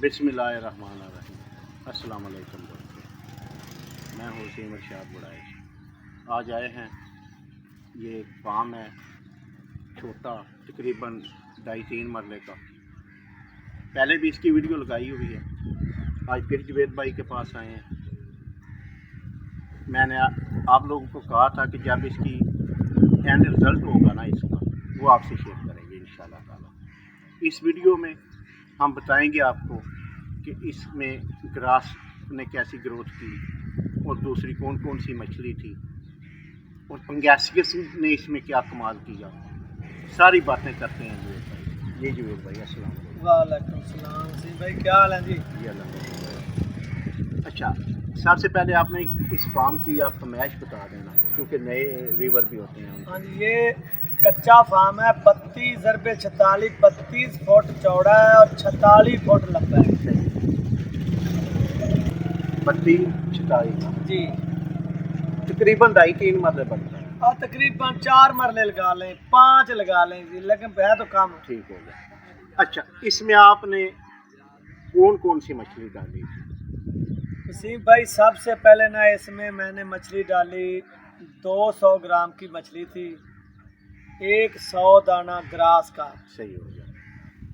बिस्मिल्लाहिर्रहमानिर्रहीम। अस्सलाम वालेकुम दोस्तों, मैं हुसैन इरशाद बुड़ाइश। आज आए हैं, ये एक फार्म है छोटा, तकरीबन 2.5-3 मरले का। पहले भी इसकी वीडियो लगाई हुई है। आज फिर जवेद भाई के पास आए हैं। मैंने आप लोगों को कहा था कि जब इसकी एंड रिज़ल्ट होगा ना इसका, वो आपसे शेयर करेंगे इंशाल्लाह ताला। इस वीडियो में हम बताएंगे आपको कि इसमें ग्रास ने कैसी ग्रोथ की और दूसरी कौन कौन सी मछली थी और पंगैसियस ने इसमें क्या कमाल किया। सारी बातें करते हैं जवेद भाई। ये जवेद भाई अस्सलाम वालेकुम। वालेकुम सलाम। जी भाई क्या हाल है जी? जी अल्हम्दुलिल्लाह। अच्छा, सबसे पहले आपने इस फार्म की आप फरमाइश बता देना, क्योंकि नए व्यूअर भी होते हैं। हाँ जी, ये कच्चा फार्म है। 32 फुट चौड़ा है और 46 फुट लंबा है। 32-46 जी, तकरीबन 2.5-3 मरले बनता है। और तकरीबन 4 मरले लगा लें, 5 लगा लें जी, लेकिन है तो कम। ठीक हो गया। अच्छा, इसमें आपने कौन कौन सी मछली डाली? वसीम भाई, सबसे पहले ना इसमें मैंने मछली डाली 200 ग्राम की मछली थी, 100 दाना ग्रास का। सही हो गया।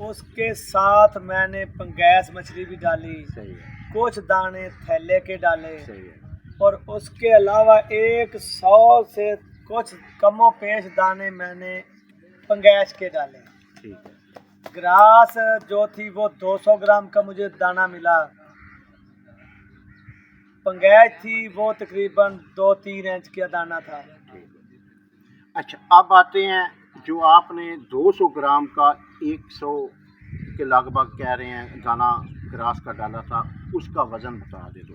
उसके साथ मैंने पंगैस मछली भी डाली, सही है। कुछ दाने थैले के डाले, सही है। और उसके अलावा 100 से कुछ कमो पेश दाने मैंने पंगैस के डाले। ठीक है। ग्रास जो थी वो 200 ग्राम का मुझे दाना मिला। पंगैस थी वो तकरीबन 2-3 इंच का दाना था। अच्छा, अब आते हैं जो आपने 200 ग्राम का 100 के लगभग कह रहे हैं दाना ग्रास का डाला था, उसका वजन बता दे दो।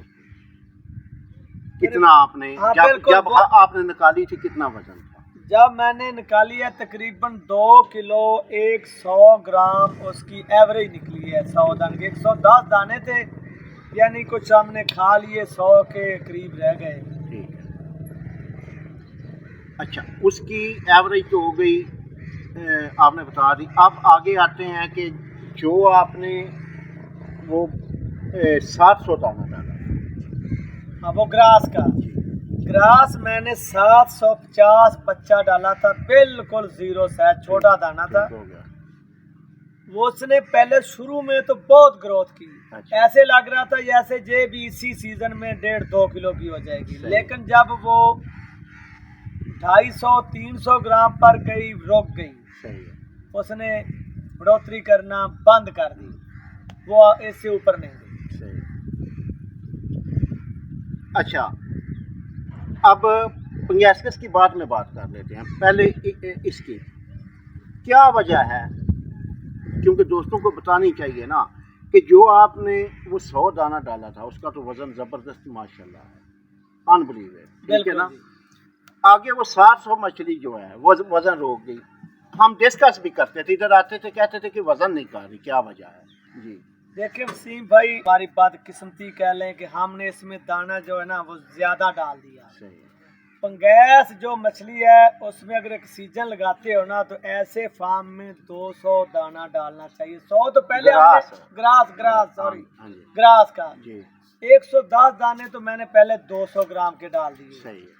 कितना आपने हाँ, जब आपने निकाली थी कितना वजन था? जब मैंने निकाली है तकरीबन 2 किलो 100 ग्राम उसकी एवरेज निकली है। 100 दाने के 110 दाने थे, यानी कुछ हमने खा लिए, 100 के करीब रह गए। ठीक है। अच्छा, उसकी एवरेज तो हो गई, आपने बता दी। अब आगे आते हैं कि जो आपने वो 700 दाना डाला। हाँ, वो ग्रास का। ग्रास मैंने 750 बच्चा डाला था, बिल्कुल 0 साइज, छोटा दाना था। हो गया। वो उसने पहले शुरू में तो बहुत ग्रोथ की। अच्छा। ऐसे लग रहा था जैसे जे भी इसी सीजन में 1.5-2 किलो की हो जाएगी, लेकिन जब वो 250-300 ग्राम पर गई, रुक गई। सही है। उसने बढ़ोतरी करना बंद कर दी, वो इससे ऊपर नहीं गई। सही। अच्छा, अब पंगैसियस की बात में बात कर लेते हैं। पहले इसकी क्या वजह है, क्योंकि दोस्तों को बतानी चाहिए ना कि जो आपने वो 100 दाना डाला था उसका तो वजन ज़बरदस्त माशाल्लाह है, अनबिलीवेबल, ठीक है ना। आगे वो 700 मछली जो है वो वजन रोक गई। हम डिस्कस भी करते थे, इधर आते थे, कहते थे कि वजन नहीं कर रही, क्या वजह है जी? देखिए वसीम भाई, हमारी बात किस्मती कह लें कि हमने इसमें दाना जो है ना वो ज्यादा डाल दिया। सही है। पंगैस जो मछली है उसमें अगर एक सीजन लगाते हो ना तो ऐसे फार्म में 200 दाना डालना चाहिए। 100 तो पहले ग्रास ग्रास का जी। 110 दाने तो मैंने पहले 200 ग्राम के डाल दिए। सही है।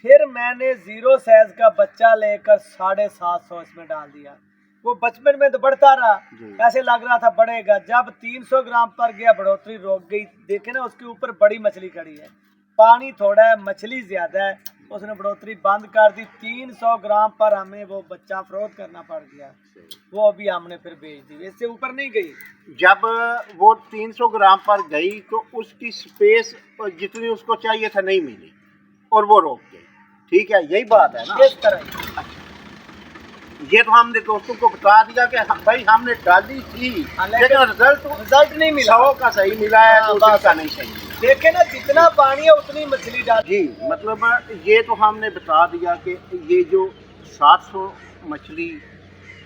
फिर मैंने 0 साइज का बच्चा लेकर 750 इसमें डाल दिया। वो बचपन में तो बढ़ता रहा, ऐसे लग रहा था बढ़ेगा। जब 300 ग्राम पर गया, बढ़ोतरी रोक गई। देखे ना, उसके ऊपर बड़ी मछली खड़ी है, पानी थोड़ा है, मछली ज्यादा है, उसने बढ़ोतरी बंद कर दी। 300 ग्राम पर हमें वो बच्चा फरोख्त करना पड़ गया। वो अभी हमने फिर बेच दी, इससे ऊपर नहीं गई। जब वो 300 ग्राम पर गई तो उसकी स्पेस जितनी उसको चाहिए था नहीं मिली और वो रोक गई। ठीक है, यही बात है ना। इस तरह ये तो हमने दोस्तों को बता दिया कि भाई हमने डाली थी, लेकिन रिजल्ट नहीं मिला। 100 का सही मिला है, 200 का नहीं सही मिला। देखे ना, जितना पानी है उतनी मछली डाल जी। मतलब ये तो हमने बता दिया कि ये जो 700 मछली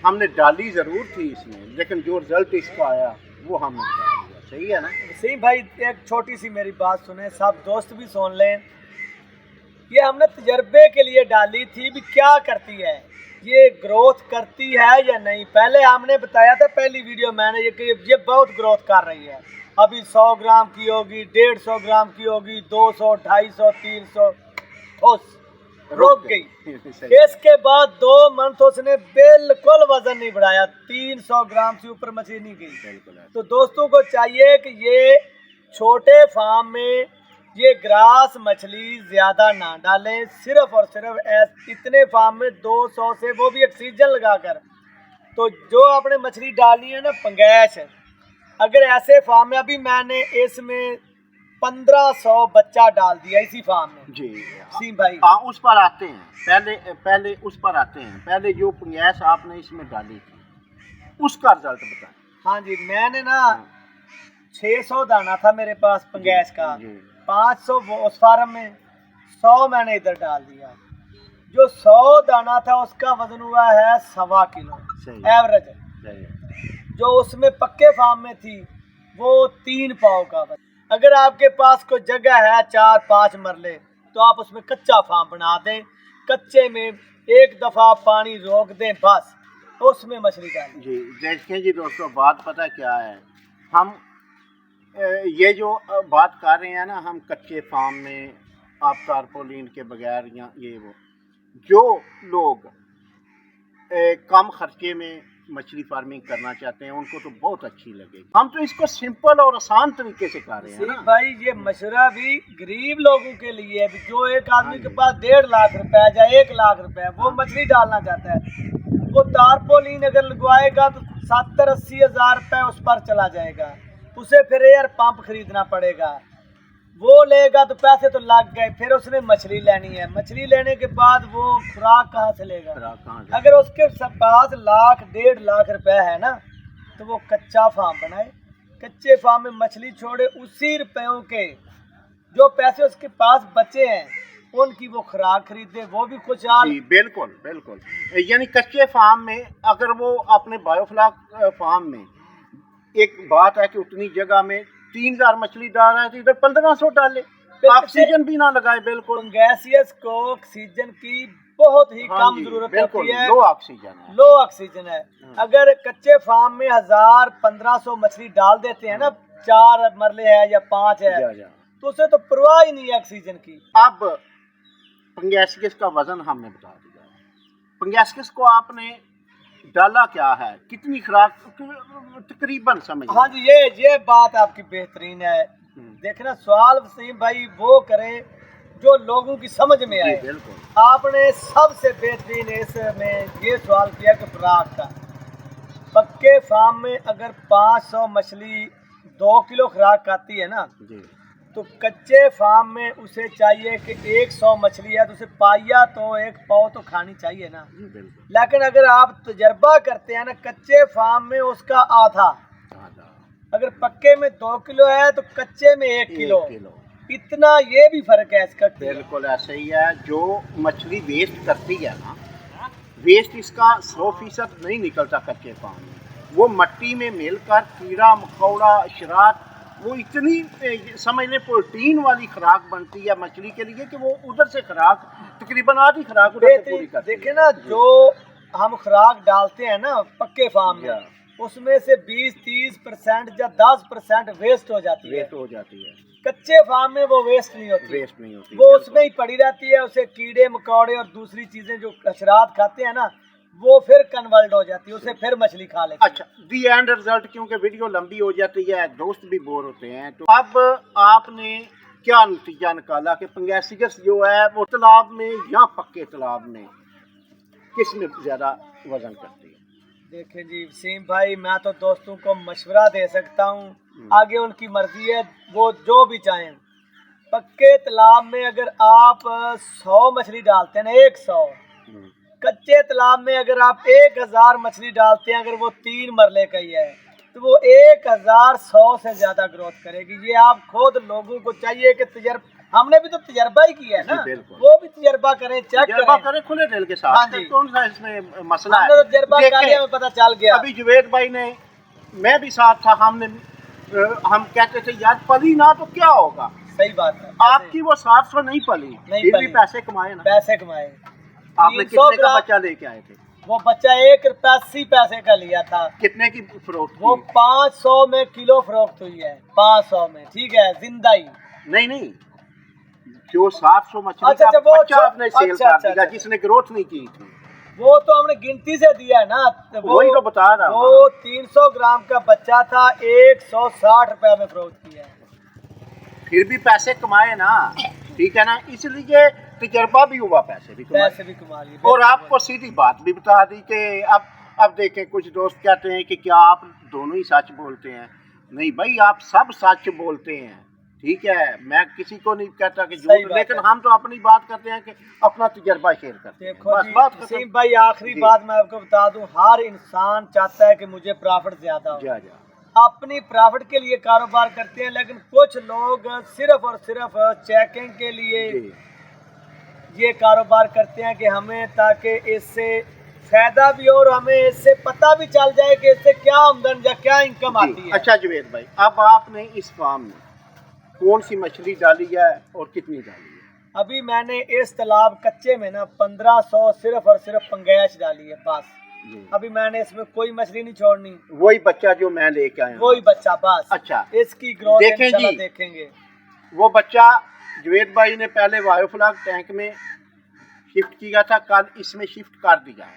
हमने डाली ज़रूर थी इसमें, लेकिन जो रिजल्ट इसका आया वो हमने बता दिया। सही है ना? सही भाई, एक छोटी सी मेरी बात सुने, सब दोस्त भी सुन लें। ये हमने तजर्बे के लिए डाली थी, भी क्या करती है। ये ग्रोथ करती है या नहीं। पहले हमने बताया था पहली वीडियो मैंने ये बहुत ग्रोथ कर रही है। अभी 100 ग्राम की होगी, 150 ग्राम की होगी, 200, 250, 300 उस रुक गई। इसके बाद 2 मंथ उसने बिल्कुल वजन नहीं बढ़ाया, 300 ग्राम से ऊपर मछली नहीं गई। तो दोस्तों को चाहिए कि ये छोटे फार्म में ये ग्रास मछली ज्यादा ना डालें, सिर्फ और सिर्फ इतने फार्म में 200 से, वो भी ऑक्सीजन लगाकर। तो जो आपने मछली डालनी है ना पंगैश, अगर ऐसे फार्म में, अभी मैंने इसमें 1500 बच्चा डाल दिया इसी फार्म में जी सीम भाई। हाँ, उस पर आते हैं, पहले उस पर आते हैं। पहले जो पंगैश आपने इसमें डाली थी उसका रिजल्ट बताएं। हाँ जी, मैंने ना 600 दाना था मेरे पास पंगैश का, 500 उस फार्म में, 100 मैंने इधर डाल दिया। जो 100 दाना था उसका वजन हुआ है 1.25 किलो एवरेज। जो उसमें पक्के फार्म में थी वो 3 पाव का वजन। अगर आपके पास कोई जगह है 4-5 मरले, तो आप उसमें कच्चा फार्म बना दें, कच्चे में एक दफ़ा पानी रोक दें बस, उसमें मछली डालें। जी देखें जी दोस्तों, बात पता क्या है, हम ये जो बात कर रहे हैं ना, हम कच्चे फार्म में आप टारपोलिन के बगैर या ये वो, जो लोग कम खर्चे में मछली फार्मिंग करना चाहते हैं उनको तो बहुत अच्छी लगेगी। हम तो इसको सिंपल और आसान तरीके से कर रहे हैं ना भाई। ये मशवरा भी गरीब लोगों के लिए है, जो एक आदमी के पास 1.5 लाख रुपए या 1 लाख रुपए वो मछली डालना चाहता है, वो टारपोलिन अगर लगवाएगा तो 70-80 हज़ार रुपए उस पर चला जाएगा। उसे फिर एयर पंप खरीदना पड़ेगा, वो लेगा तो पैसे तो लग गए। फिर उसने मछली लेनी है, मछली लेने के बाद वो खुराक कहाँ से लेगा? अगर उसके पास 1.5 लाख रुपए है ना, तो वो कच्चा फार्म बनाए, कच्चे फार्म में मछली छोड़े, उसी रुपयों के जो पैसे उसके पास बचे हैं उनकी वो खुराक खरीदे, वो भी खुशहाल। जी बिल्कुल बिल्कुल। यानी कच्चे फार्म में अगर वो अपने बायोफ्लॉक फार्म में, एक बात है कि उतनी जगह में 3000 मछली डाल रहा है तो इधर 1500 डाले, ऑक्सीजन भी ना लगाए। बिल्कुल, पंगैसियस को ऑक्सीजन की बहुत ही कम जरूरत होती है, लो ऑक्सीजन है। अगर कच्चे फार्म में 1000-1500 मछली डाल देते हैं ना, 4 मरले है या 5 है, तो उसे तो परवाह ही नहीं है ऑक्सीजन की। अब पंगैसियस का वजन हमने बता दिया। पंगैसियस को आपने डाला क्या है, कितनी खुराक तकरीबन समझ? हाँ जी, ये बात आपकी बेहतरीन है। देखना, सवाल वसीम भाई वो करे जो लोगों की समझ में आए। बिल्कुल, आपने सबसे बेहतरीन इसमें ये सवाल किया कि खुराक का। पक्के फार्म में अगर 500 मछली 2 किलो खुराक खाती है ना, तो कच्चे फार्म में उसे चाहिए कि 100 मछली है तो उसे पाया तो 1 पाव तो खानी चाहिए ना। लेकिन अगर आप तजर्बा करते हैं ना, कच्चे फार्म में उसका आधा, अगर पक्के में 2 किलो है तो कच्चे में 1 किलो, इतना ये भी फर्क है इसका। बिल्कुल ऐसे ही है। जो मछली वेस्ट करती है ना, वेस्ट इसका 100% नहीं निकलता कच्चे फार्म में, वो मट्टी में मिलकर कीड़ा मकोड़ा शरात, वो इतनी समझ लें प्रोटीन वाली खुराक बनती है मछली के लिए कि वो उधर से खुराक तकरीबन आधी खुराक उधर से पूरी करती है। देखे ना, जो हम खुराक डालते हैं ना पक्के फार्म में, उसमें से 20-30% या 10% वेस्ट हो जाती है। कच्चे फार्म में वो वेस्ट नहीं होती, वो उसमें ही पड़ी रहती है। उसे कीड़े मकोड़े और दूसरी चीजें जो अशरात खाते हैं ना, वो फिर कन्वर्ट हो जाती है, उसे फिर मछली खा लेती है। अच्छा, दी एंड रिजल्ट, क्योंकि वीडियो लंबी हो जाती है, दोस्त भी बोर होते हैं, तो अब आपने क्या नतीजा निकाला कि पंगैसियस जो है वो तालाब में या पक्के तालाब में किस में ज्यादा वजन करती है? देखें जी वसीम भाई, मैं तो दोस्तों को मशवरा दे सकता हूँ, आगे उनकी मर्जी है, वो जो भी चाहें। पक्के तालाब में अगर आप 100 मछली डालते हैं ना, 100, कच्चे तालाब में अगर आप 1000 मछली डालते हैं, अगर वो 3 मरले का ही है, तो वो 1100 से ज्यादा ग्रोथ करेगी। ये आप खुद लोगों को चाहिए कि हमने भी तो तजर्बा ही किया है ना, वो भी तजर्बा करें, चेक करें खुले दिल के साथ। हाँ जी, कौन सा इसमें मसला है, तो तजर्बा करने में पता चल गया। अभी जुवेद भाई ने, मैं भी साथ था, हम कहते थे यार पली ना तो क्या होगा। सही बात है, आपकी वो 700 नहीं पली, फिर भी पैसे कमाए ना। पैसे कमाए। आपने कितने का बच्चा लेके आए थे? वो बच्चा 1 रुपया 80 पैसे का लिया था। कितने की फरोख्त वो की? 500 में किलो फरोख्त हुई है, 500 में, ठीक है, जिंदा ही। नहीं, जो 700 मछली अच्छा, का वो बच्चा आपने सेल अच्छा, कर अच्छा, दिया, अच्छा। जिसने ग्रोथ नहीं की थी, वो तो हमने गिनती से दिया है ना, वही तो बता रहा हूँ। वो 300 ग्राम का बच्चा था, 160 रुपया में फरोख्त किया है। फिर भी पैसे कमाए ना, ठीक है ना, इसलिए तजर्बा भी हुआ, पैसे भी कमाए। पैसे भी कमा लिए। और आपको सीधी बात भी बता दी कि अब देखें, कुछ दोस्त कहते हैं कि क्या आप दोनों ही सच बोलते हैं? नहीं भाई, आप सब सच बोलते हैं, ठीक है। मैं किसी को नहीं कहता कि सही झूठ, बात लेकिन है। हम तो अपनी बात करते हैं कि अपना तजर्बा शेयर करते हैं। देखो बस जी, बात वसीम भाई, आखिरी बात मैं आपको बता दूं, हर इंसान चाहता है कि मुझे प्रॉफिट ज्यादा हो, जा अपनी प्रॉफिट के लिए कारोबार करते हैं, लेकिन कुछ लोग सिर्फ और सिर्फ चेकिंग के लिए जी। ये कारोबार करते हैं कि हमें, ताकि इससे फायदा भी हो और हमें इससे पता भी चल जाए कि इससे क्या आमदन या क्या इनकम आती है। अच्छा जुवेद भाई, अब आपने इस फार्म में कौन सी मछली डाली है और कितनी डाली है? अभी मैंने इस तालाब कच्चे में ना 1500 सिर्फ और सिर्फ पंगैश डाली है बस। जी। अभी मैंने इसमें कोई मछली नहीं छोड़नी, वही बच्चा जो मैं लेके आया हूं। वही बच्चा बस। अच्छा, इसकी ग्रोथ देखें इंशाल्लाह जी। देखेंगे। वो बच्चा जुवेद भाई ने पहले बायोफ्लाक टैंक में शिफ्ट किया था, कल इसमें शिफ्ट कर दिया है,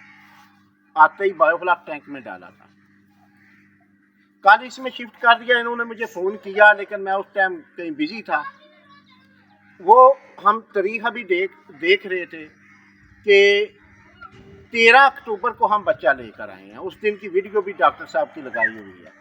आते ही बायोफ्लाक टैंक में डाला था, कल इसमें शिफ्ट कर दिया। इन्होंने मुझे फ़ोन किया, लेकिन मैं उस टाइम कहीं बिजी था। वो हम तारीख अभी देख रहे थे कि 13 अक्टूबर को हम बच्चा लेकर आए हैं। उस दिन की वीडियो भी डॉक्टर साहब की लगाई हुई है।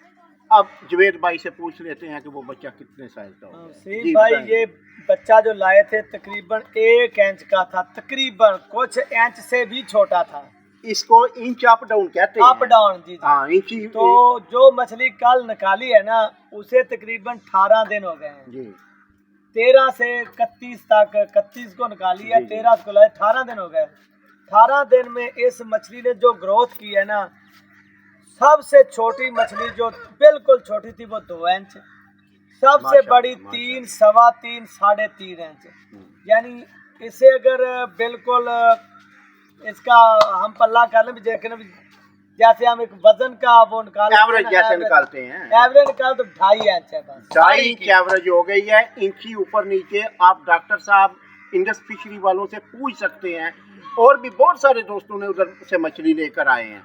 अब जुवेद भाई से पूछ लेते हैं कि वो बच्चा कितने साइज का होगा। सही भाई, बताइए। ये बच्चा जो लाए थे तकरीबन 1 इंच का था, तकरीबन कुछ इंच से भी छोटा था। इसको इंच अप डाउन कहते हैं। अप डाउन, जी जी। हाँ, इंची। तो जो मछली कल निकाली है ना, उसे तकरीबन 18 दिन हो गए हैं जी। 13 से 31 तक, 31 को निकाली है, जी, जी। 13 को लाए, 18 दिन हो गए। 18 दिन में इस मछली ने जो ग्रोथ की है ना, सबसे छोटी मछली जो बिल्कुल छोटी थी वो 2 इंच, सबसे माशाअल्लाह, बड़ी 3, सवा 3, 3.5 इंच। यानी इसे अगर बिल्कुल इसका हम पल्ला कर लें, देखें जैसे हम एक वजन का वो निकालते हैं एवरेज ना, जैसे निकालते हैं, एवरेज निकाल तो 2.5 इंच है बस। 2.5 इंच एवरेज हो गई है। इंची ऊपर नीचे आप डॉक्टर साहब इंडस फिशरी वालों से पूछ सकते हैं, और भी बहुत सारे दोस्तों ने उधर से मछली लेकर आए हैं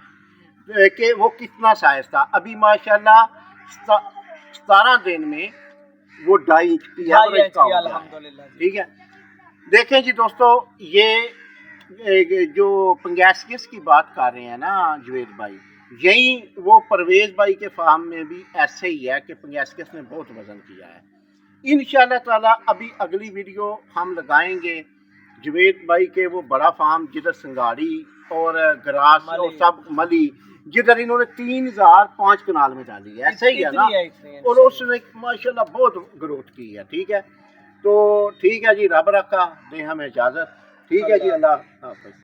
कि वो कितना साइज था। अभी माशाल्लाह 17 दिन में वो 2.5 इंच की एवरेज का हो गया है। अल्हम्दुलिल्लाह। ठीक है। देखें जी दोस्तों, ये जो पंगैसकिस की बात कर रहे हैं ना जुवेद भाई, यही वो परवेज भाई के फार्म में भी ऐसे ही है कि पंगैसकिस ने बहुत वजन किया है। इंशाल्लाह ताला अभी अगली वीडियो हम लगाएंगे जुवेद भाई के वो बड़ा फार्म, जिधर संगाड़ी और ग्रास और सब मली, जिधर इन्होंने 3005 कनाल में डाली है, ऐसे ही है ना। और उसने माशाल्लाह बहुत ग्रोथ की है। ठीक है, तो ठीक है जी, रब रखा दे हमें इजाज़त। ठीक है जी, अल्लाह हाफ़िज़।